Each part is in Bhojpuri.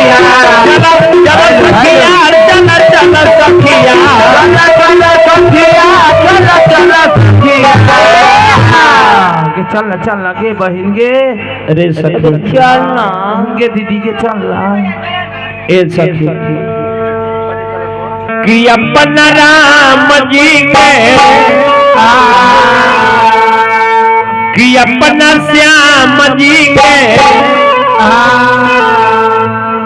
सखिया चल सखिया चल चल सखिया चल चल गे बहन गे रे सखी चलना गे दीदी के चलना ए सखी कि अपन राम जी के कि अपना श्याम जी के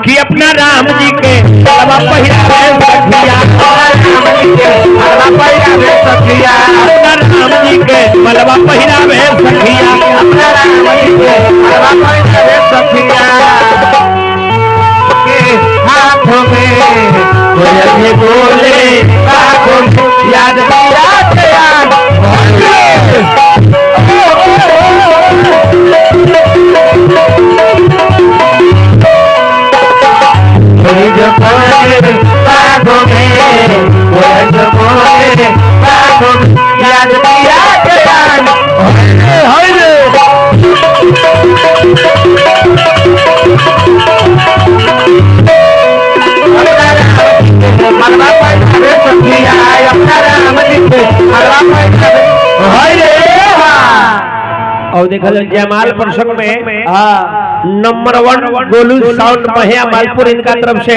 कि अपना राम जी के मलबा पहिरावे सखिया सखिया अपना राम जी के मलबा पहिरावे सखिया अपना राम जी के मलबा पहिरावे सखिया के हाथों में कोई बोले आंखों में याद याद और देखा जाए जयमाल प्रसंग में नंबर 1 गोलू साउंड महिया मालपुर इनका तरफ से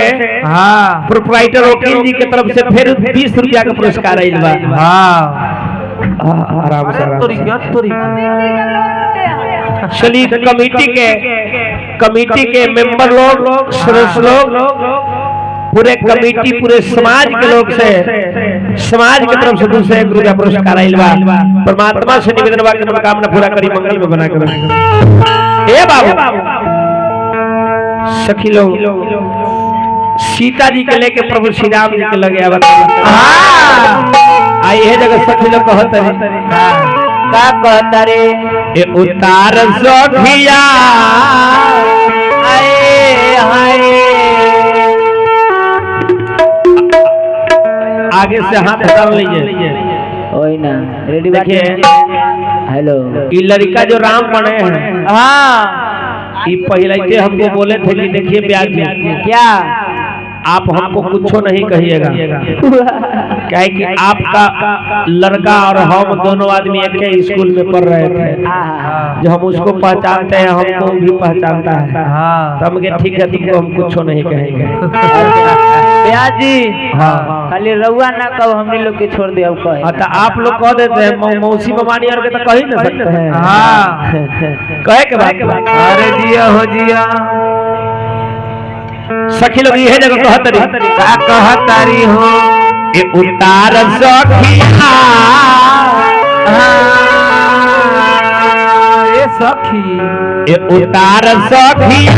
प्रोप्राइटर वकील जी की तरफ से फिर 20 रुपया का पुरस्कार आइल बा। आराम से चलिए कमेटी के मेंबर लोग सदस्य लोग पूरे कमेटी पूरे समाज के लोग से समाज की तरफ से दूसरे एक रुपया पुरस्कार आइल बा। परमात्मा से निवेदन बा कि मनोकामना पूरा करी मंगल में बना कर। ए बाबू सखी लोग सीता जी के लेके प्रभु श्री राम जी के लगे आई है जगह सखी लोग कहत का कहता रे ए उतार सखिया आए हाय आगे से हाथ डाल लीजिए ओए ना रेडी देखिए हेलो ये लड़का जो राम बने हैं ये पहले से हमको बोले थे कि देखिए ब्याज में क्या आप हमको कुछ नहीं कहिएगा क्या है कि आपका लड़का और हम दोनों आदमी एक ही स्कूल में पढ़ रहे थे जो हम उसको पहचानते हैं हमको भी पहचानता है तो हम ठीक है तुमको हम कुछ नहीं कहेंगे ब्याज जी खाली रउआ ना कब हमने लोग के छोड़ दिया तो आप लोग कह देते हैं मौसी ममानी और के तो कह ही ना सकते हैं कहे के बाद अरे जिया हो जिया सखी लोग ये जगह कहतरी हो ये उतार सखिया ये सखी ये उतार सखिया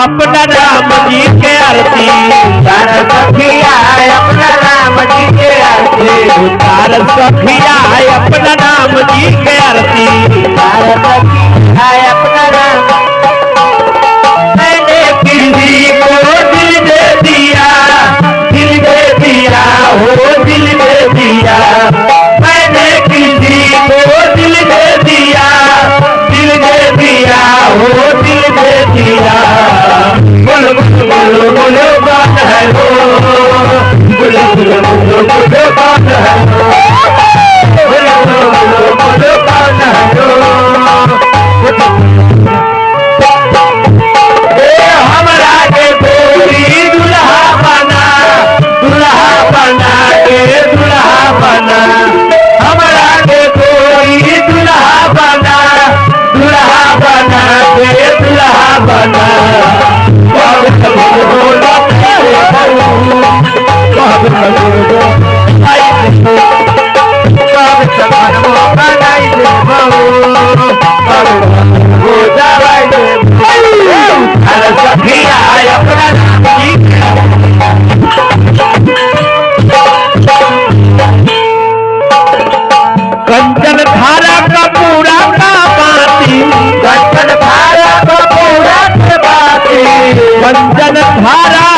अपना राम जी के आरती उतार सखिया अपना राम जी के आरती उतार सखिया अपना राम जी के आरती उतार सखिया अपना राम मैंने किसी को दिल दे दिया हो दिल दे दिया मैंने किसी को दिल दे दिया हो दिल दे दिया बोलो बोलो बोलो बात है हो बोलो बोलो बोलो बोलो बात है बोलो बोलो बोलो बात है हमारा के गोरी दुल्हा बना के दुल्हा बना हमारा के गोरी दुल्हा बना के दुल्हा बना कंचन धारा का पूरा का बाती कंचन धारा का पूरा का बाती कंचन धारा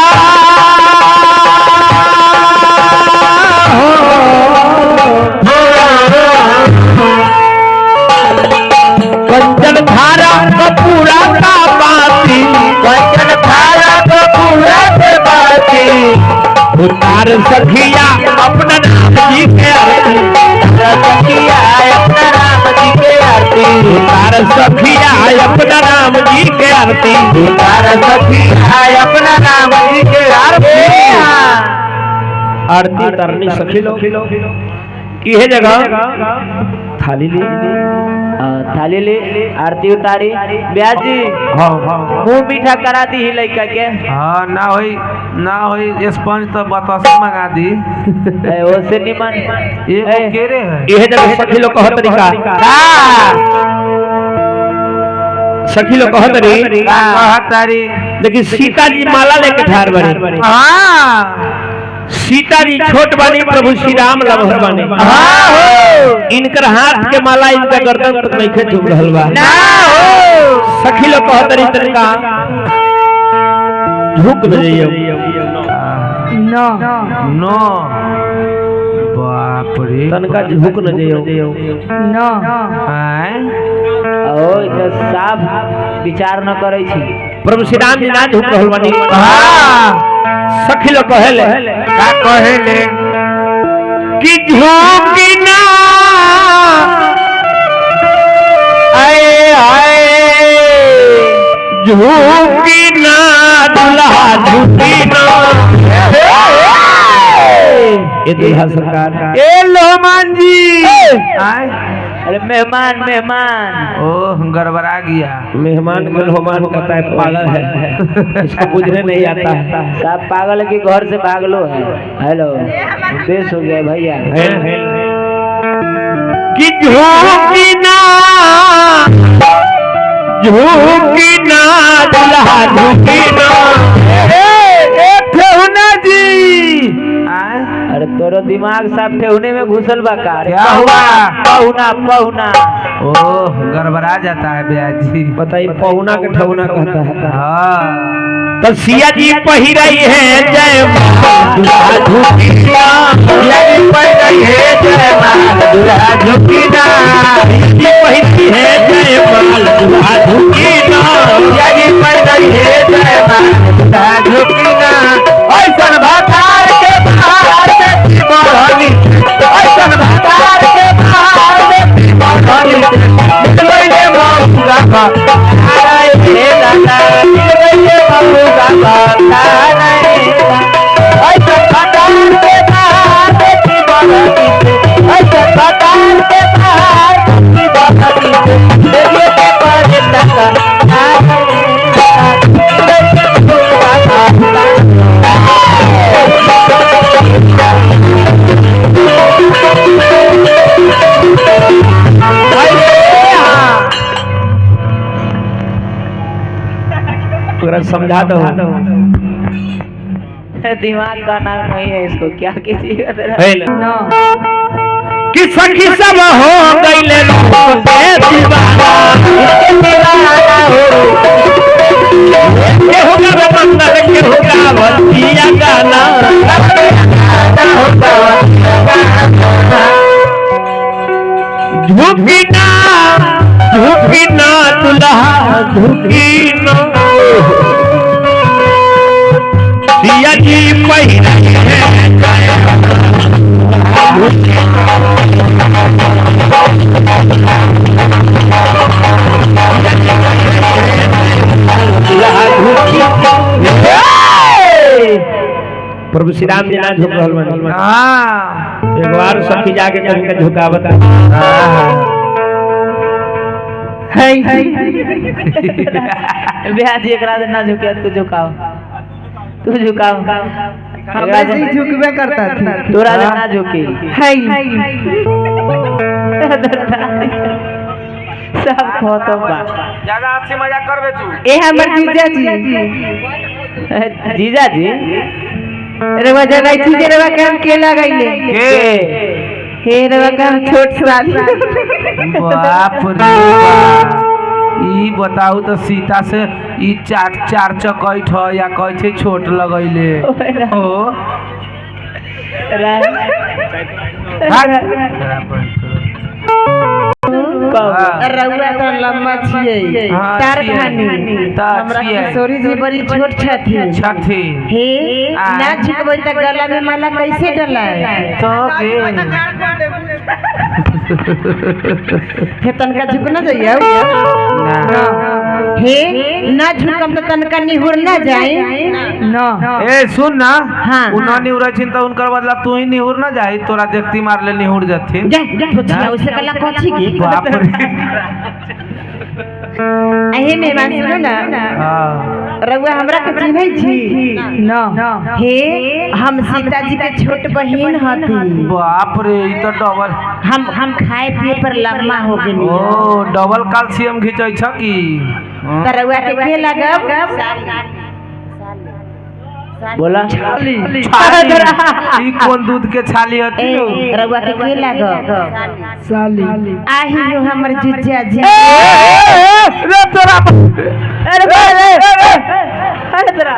कंचन धारा का पूरा का बाती कंचन धारा का पूरा आरती उतार सखिया अपना राम जी के आरती आरती उतारनी सखी लोग ये जगह थाली ली थाली ले आरती उतारी ब्याह जी हाँ मुंह मीठा करा दी ही लड़का के हाँ ना होई स्पंज तो बतासे मंगा दी ओसे निमन ये केरे है ये जगह सखी लोग कह तरीका सखी लोग कह तारी देखिए सीता जी माला लेके ठार बनी हाँ सीता जी छोट बनी प्रभु श्री राम लमहर बने इनकर हाथ के माला इनका गर्दन तक नहीं खे झुक रहल बा सखी लोग कह तरीका झुक न जाइयो नो नो बाप रे तनका झुक न जाइयो नो आय ओ इतना साफ विचार न करे छी प्रभु श्री राम जी ना झुक रहल बनी सखी लोग कहेले का कहेले कि झुकी ना आए आए झुकी ना दुल्हा झुकी ना ये दुल्हा सरकार ए लोमान जी आय अरे मेहमान ओह गड़बड़ा गया मेहमान गुलहमान कहता है पागल है इसको बुझने नहीं आता है सब पागल है कि घर से भागलो है हेलो बेस हो गया भैया कि झुकी ना दुल्हा झुकी ना ठेहुना जी आय अरे तोरो दिमाग सब ठेहुने में घुसल बा का क्या हुआ? पहुना ओह गड़बड़ा जाता है ब्याह जी बताइए पहुना के ठहुना कहता है हाँ तो सिया जी पहिराई है जय मां दुल्हा झुकी ना सिया जी पहिराई है जय मां दुल्हा झुकी ना जी पहिरी है जय मां दुल्हा झुकी ना सिया जी पहिराई है जय मां दुल्हा झुकी ना ऐसन भातार के बाहर से बढ़नी ऐसन भातार के बाहर से बढ़नी निकले मौका का आए हे दादा निकले मौका का नहीं ऐसन भातार के बाहर से बढ़नी ऐसन भातार के बाहर से बढ़नी देखिए के पर तक समझा दो दिमाग का नाम नहीं है इसको क्या कीजिएगा तेरा नो कि सखी सब हो गईले लोगों के दीवाना इसके दीवाना हो केहू का मंगल केहू का भक्तिया गाना झुकी ना दुल्हा झुकी ना सिया जी पहिराई है प्रभु श्री राम जी ना झुक रहल बनी एक बार सखी जाके कहीं का झुकावत ब्याह जी एकरा से ना झुके तू झुकाओ हम वैसे ही झुकबे करता थी तोरा से ना झुकी सब खत्म बा ज्यादा हंसी मजाक करबे तू ए हमर जीजा जी रवा जगह थी जे रवा काम के लगाइले हे रवा काम छोट साल बाप रे बाप ई बताऊ तो सीता से ई चार चकैठ या कैसे छोट लगैले हो रउआ तो लम्बा छिए तार खानी हमरा किशोरी जी बड़ी छोट छथी हे ना झुकबै त गला में माला कैसे डलाए तो के हे तनका झुकना चाहिए ना हे ना झुकम तो तनका निहुर ना जाए ना ए सुन ना हाँ। उन्होंने निहुर चिंता उनकर बदला तू ही निहुर ना जाई तोरा देखती मार ले निहुर जाती जा सोचिया उसे कला कोची की बाप रे अहे मेहमान सुनो ना हाँ रउआ हमरा के चिन्है छी ना हे हम सीता जी के छोट बहिन हती बाप रे ई तो डबल हम खाए पिए पर लम्मा हो गेनी ओ डबल कैल्शियम खिंचै छ की त रउआ के लागब बोला छाली ई कौन दूध के छाली होती ए रउआ के लागब साली आही हो हमर जीजा जी रे तोरा अरे तेरा